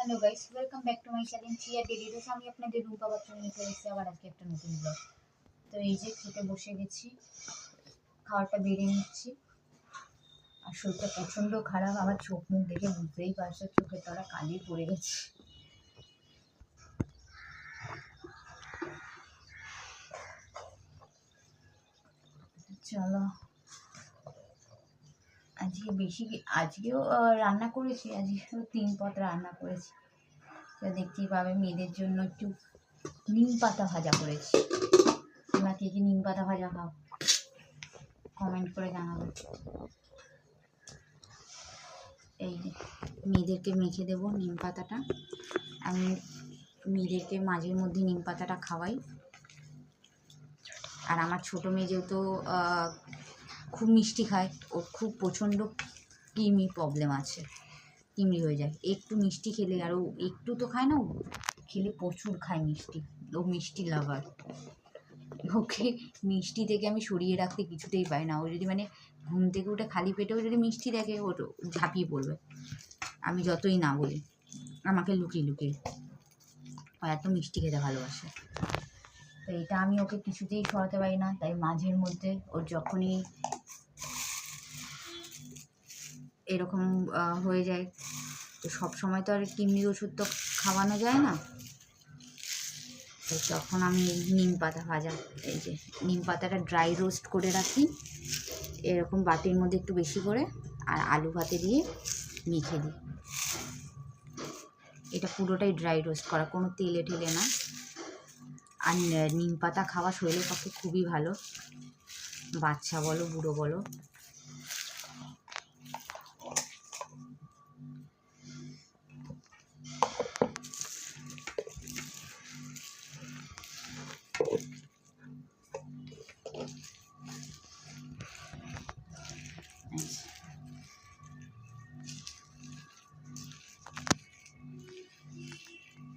Hello guys, welcome back to my channel Cheer Daily Rose. আমি আপনাদের রূপা বাচ্চা নিয়ে চলে এসেছি আবার আজকে একটা নতুন ব্লগ। তো এই যে খেতে বসে গেছি, খাওয়াটা বেড়ে নিচ্ছি। আর শরীরটা প্রচণ্ড খারাপ, আমার চোখ মুখ দেখে বুঝতেই পারছো, চোখের তলা কালি পড়ে গেছে। চলো, আজকেও রান্না করেছি, আজকেও 3 পদ রান্না করেছি। তো দেখতেই পাবে, মেয়েদের জন্য একটু নিম পাতা ভাজা করেছি। তোমরা কে কি নিম পাতা ভাজা খাও কমেন্ট করে জানাবে। এই মেয়েদেরকে মেখে দেবো নিম পাতাটা। আমি মেয়েদেরকে মাঝের মধ্যে নিম পাতাটা খাওয়াই। আর আমার ছোটো মেয়ে যেহেতু খুব মিষ্টি খায়, ওর খুব প্রচণ্ড কৃমি প্রবলেম আছে, কৃমি হয়ে যায় একটু মিষ্টি খেলে। আর ও একটু তো খায় না, ও খেলে প্রচুর খায় মিষ্টি, ও মিষ্টি লাভার। ওকে মিষ্টি থেকে আমি সরিয়ে রাখতে কিছুতেই পাই না। ও যদি ঘুম থেকে উঠে খালি পেটেও যদি মিষ্টি দেখে, ও ঝাঁপিয়ে পড়বে, আমি যতই না বলি, আমাকে লুকিয়ে লুকিয়ে। ও এত মিষ্টি খেতে ভালোবাসে। তো এটা আমি ওকে কিছুতেই সরাতে পারি না। তাই মাঝের মধ্যে ওর যখনই এরকম হয়ে যায়, তো সবসময় তো আর কৃমি ওষুধ তো খাওয়ানো যায় না। তো তখন আমি নিম পাতা ভাজা, এই যে নিম পাতাটা ড্রাই রোস্ট করে রাখি এরকম বাটির মধ্যে একটু বেশি করে, আর আলু ভাতে দিয়ে মেখে দিই। এটা পুরোটাই ড্রাই রোস্ট করা, কোনো তেলে ঠেলে না। আর নিম পাতা খাওয়া শরীরের পক্ষে খুবই ভালো, বাচ্চা বলো বুড়ো বলো।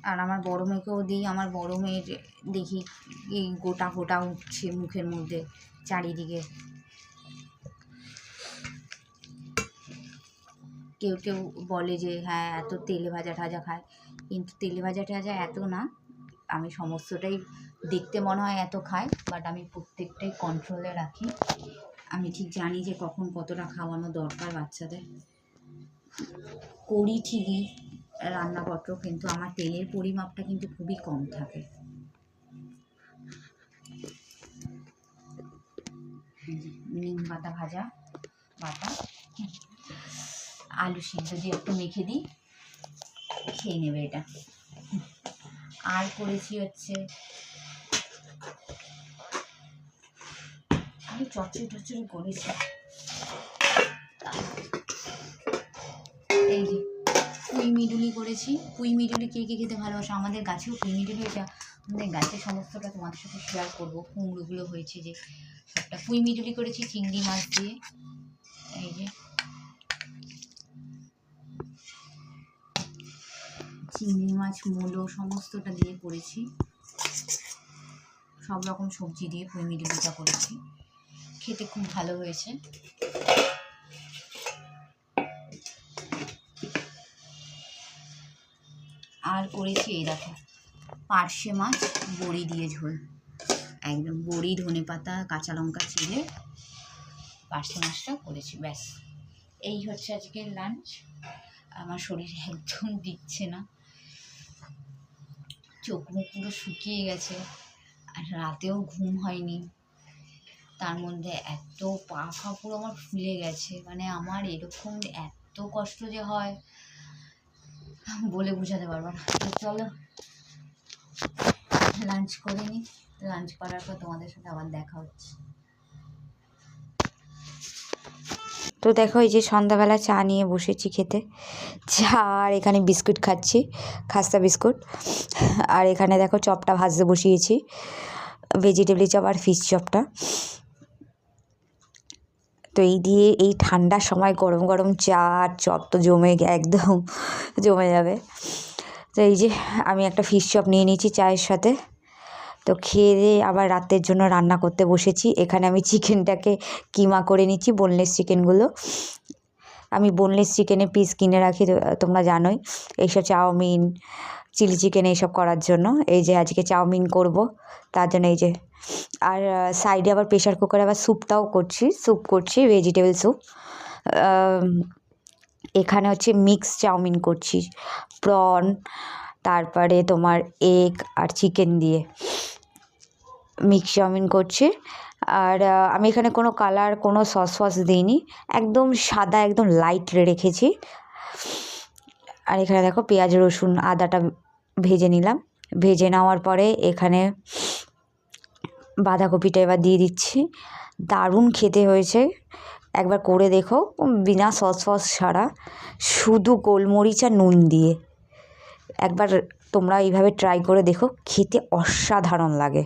আর আমার বড়ো মেয়েকেও দিই। আমার বড়ো মেয়ের দেখি এই গোটা গোটা উঠছে মুখের মধ্যে চারিদিকে। কেউ কেউ বলে যে হ্যাঁ এত তেলে ভাজা ঠাজা খায়, কিন্তু তেলে ভাজা ঠাজা এত না। আমি সমস্তটাই দেখতে মনে হয় এত খাই, বাট আমি প্রত্যেকটাই কন্ট্রোলে রাখি। আমি ঠিক জানি যে কখন কতটা খাওয়ানো দরকার বাচ্চাদের। করি ঠিকই রান্নাপত্র, কিন্তু আমার তেলের পরিমাপটা কিন্তু খুবই কম থাকে। নিম পাতা ভাজা বাটা, আলু সিদ্ধ দিয়ে একটু মেখে দিই, খেয়ে নেবে এটা। আর করেছি হচ্ছে আমি চচ্চড়ি করেছি। এই যে পুঁই মিডুলি করেছি। পুঁই মিডুলি কে কে খেতে ভালোবাসে, আমাদের গাছেও পুঁই মিডুলি, এটা আমাদের গাছের সমস্তটা তোমাদের সাথে শেয়ার করবো। কুমড়োগুলো হয়েছে যে সবটা পুঁই মিডুলি করেছি চিংড়ি মাছ দিয়ে। এই যে চিংড়ি মাছ মূলো সমস্তটা দিয়ে করেছি, সব রকম সবজি দিয়ে পুঁই মিডুলিটা করেছি, খেতে খুব ভালো হয়েছে। আর করেছি এই দেখো পার্শে মাছ বড়ি দিয়ে ঝোল, একদম বড়ি ধনে পাতা কাঁচা লঙ্কা চিড়ে পার্শে মাছটা করেছি। ব্যাস এই হচ্ছে আজকের লাঞ্চ। আমার শরীর একদম দিচ্ছে না, চোখ মুখ পুরো শুকিয়ে গেছে, আর রাতেও ঘুম হয়নি। তার মধ্যে এত পা ফা পুরো আমার ফুলে গেছে, আমার এরকম এত কষ্ট যে হয় বলে বোঝাতে পারবো না। তো চলো লাঞ্চ করে নিই, লাঞ্চ করার পর তোমাদের সাথে আবার দেখা হচ্ছে। তো দেখো এই যে সন্ধ্যাবেলা চা নিয়ে বসেছি খেতে, চা আর এখানে বিস্কুট খাচ্ছি, খাস্তা বিস্কুট। আর এখানে দেখো চপটা ভাজতে বসিয়েছি, ভেজিটেবল চপ আর ফিশ চপটা। তো এই দিয়ে এই ঠান্ডার সময় গরম গরম চা আর চপ তো একদম জমে যাবে। তো এই যে আমি একটা ফিশ চপ নিয়ে নিয়েছি চায়ের সাথে। তো খেয়ে দিয়ে আবার রাতের জন্য রান্না করতে বসেছি। এখানে আমি চিকেনটাকে কিমা করে নিচ্ছি, বোনলেস চিকেনগুলো। আমি বোনলেস চিকেনের পিস কিনে রাখি, তোমরা জানোই, এইসব চাউমিন, চিলি চিকেন এইসব করার জন্য। এই যে আজকে চাউমিন করব, তার জন্য এই যে। আর সাইডে আবার প্রেশার কুকারে আবার স্যুপ করছি ভেজিটেবল স্যুপ। এখানে হচ্ছে মিক্স চাউমিন করছি, প্রন, তারপরে তোমার এগ আর চিকেন দিয়ে মিক্স চাউমিন করছি। আর আমি এখানে কোনো কালার, কোনো সস দিইনি, একদম সাদা, একদম লাইট রেখেছি। আর এখানে দেখো পেঁয়াজ রসুন আদাটা ভেজে নিলাম। ভেজে নেওয়ার পরে এখানে বাঁধাকপিটা এবার দিয়ে দিচ্ছি। দারুণ খেতে হয়েছে, একবার করে দেখো, বিনা সস ছাড়া, শুধু গোলমরিচ আর নুন দিয়ে। একবার তোমরা এইভাবে ট্রাই করে দেখো, খেতে অসাধারণ লাগে,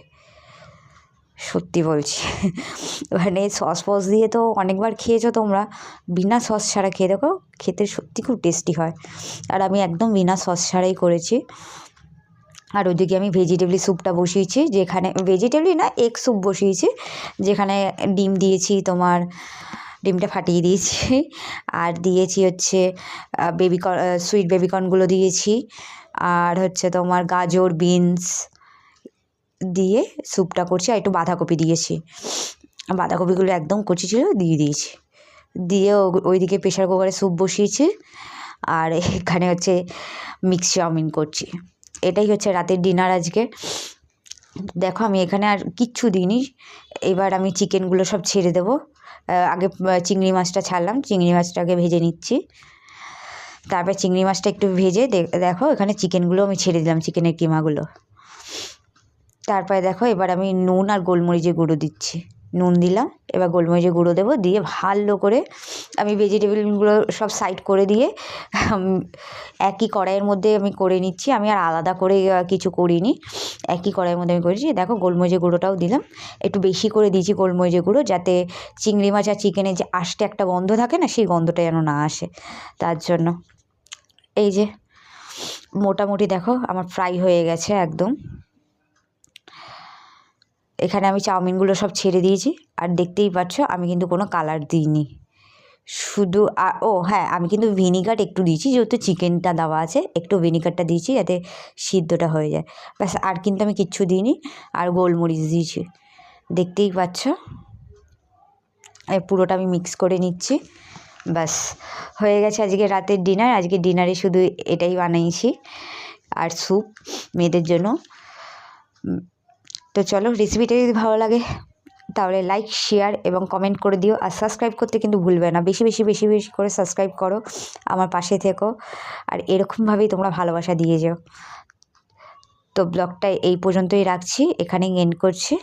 সত্যি বলছি। মানে সস দিয়ে তো অনেকবার খেয়েছো তোমরা, বিনা সস ছাড়া খেয়ে দেখো, খেতে সত্যি খুব টেস্টি হয়। আর আমি একদম বিনা সস ছাড়াই করেছি। আর ওইদিকে আমি ভেজিটেবলি স্যুপটা বসিয়েছি, যেখানে ভেজিটেবলি না, এগ স্যুপ বসিয়েছি, যেখানে ডিম দিয়েছি, তোমার ডিমটা ফাটিয়ে দিয়েছি। আর দিয়েছি হচ্ছে সুইট বেবিকর্নগুলো দিয়েছি, আর হচ্ছে তোমার গাজর, বিনস দিয়ে স্যুপটা করছি। আর একটু বাঁধাকপি দিয়েছি, বাঁধাকপিগুলো একদম কচি ছিল, দিয়ে দিয়েছি। দিয়ে ওইদিকে প্রেশার কুকারে স্যুপ বসিয়েছি। আর এখানে হচ্ছে মিক্স চাউমিন করছি। এটাই হচ্ছে রাতের ডিনার আজকে। দেখো আমি এখানে আর কিচ্ছু দিইনি। এবার আমি চিকেনগুলো সব ছেড়ে দেবো। আগে চিংড়ি মাছটা ছাড়লাম, চিংড়ি মাছটাকে ভেজে নিচ্ছি। তারপর চিংড়ি মাছটা একটু ভেজে দেখো এখানে চিকেনগুলো আমি ছেড়ে দিলাম, চিকেনের কিমাগুলো। তারপরে দেখো এবার আমি নুন আর গোলমরিচের গুঁড়ো দিচ্ছি। নুন দিলাম, এবার গোলমরিচের গুঁড়ো দেবো, দিয়ে ভালো করে আমি ভেজিটেবলগুলো সব সাইড করে দিয়ে একই কড়াইয়ের মধ্যে আমি করে নিচ্ছি। আমি আর আলাদা করে কিছু করিনি, একই কড়াইয়ের মধ্যে আমি করেছি। দেখো গোলমরিচের গুঁড়োটাও দিলাম, একটু বেশি করে দিয়েছি গোলমরিচের গুঁড়ো, যাতে চিংড়ি মাছ আর চিকেনের যে আষ্টে একটা গন্ধ থাকে না, সেই গন্ধটা যেন না আসে, তার জন্য। এই যে মোটামুটি দেখো আমার ফ্রাই হয়ে গেছে একদম। এখানে আমি চাউমিনগুলো সব ছেড়ে দিয়েছি। আর দেখতেই পাচ্ছ আমি কিন্তু কোনো কালার দিইনি, শুধু হ্যাঁ, আমি কিন্তু ভিনিগার একটু দিয়েছি, যেহেতু চিকেনটা দেওয়া আছে, একটু ভিনিগারটা দিয়েছি যাতে সিদ্ধটা হয়ে যায়, ব্যাস। আর কিন্তু আমি কিচ্ছু দিইনি। আর গোলমরিচ দিয়েছি, দেখতেই পাচ্ছ। পুরোটা আমি মিক্স করে নিচ্ছি, ব্যাস হয়ে গেছে আজকে রাতের ডিনার। আজকে ডিনারে শুধু এটাই বানিয়েছি, আর স্যুপ মেয়েদের জন্য। তো চলো, রেসিপিটা যদি ভালো লাগে তাহলে লাইক, শেয়ার এবং কমেন্ট করে দিও। আর সাবস্ক্রাইব করতে কিন্তু ভুলবে না, বেশি করে সাবস্ক্রাইব করো, আমার পাশে থেকো। আর এরকমভাবেই তোমরা ভালোবাসা দিয়ে যাও। তো ব্লগটা এই পর্যন্তই রাখছি, এখানেই এন্ড করছি।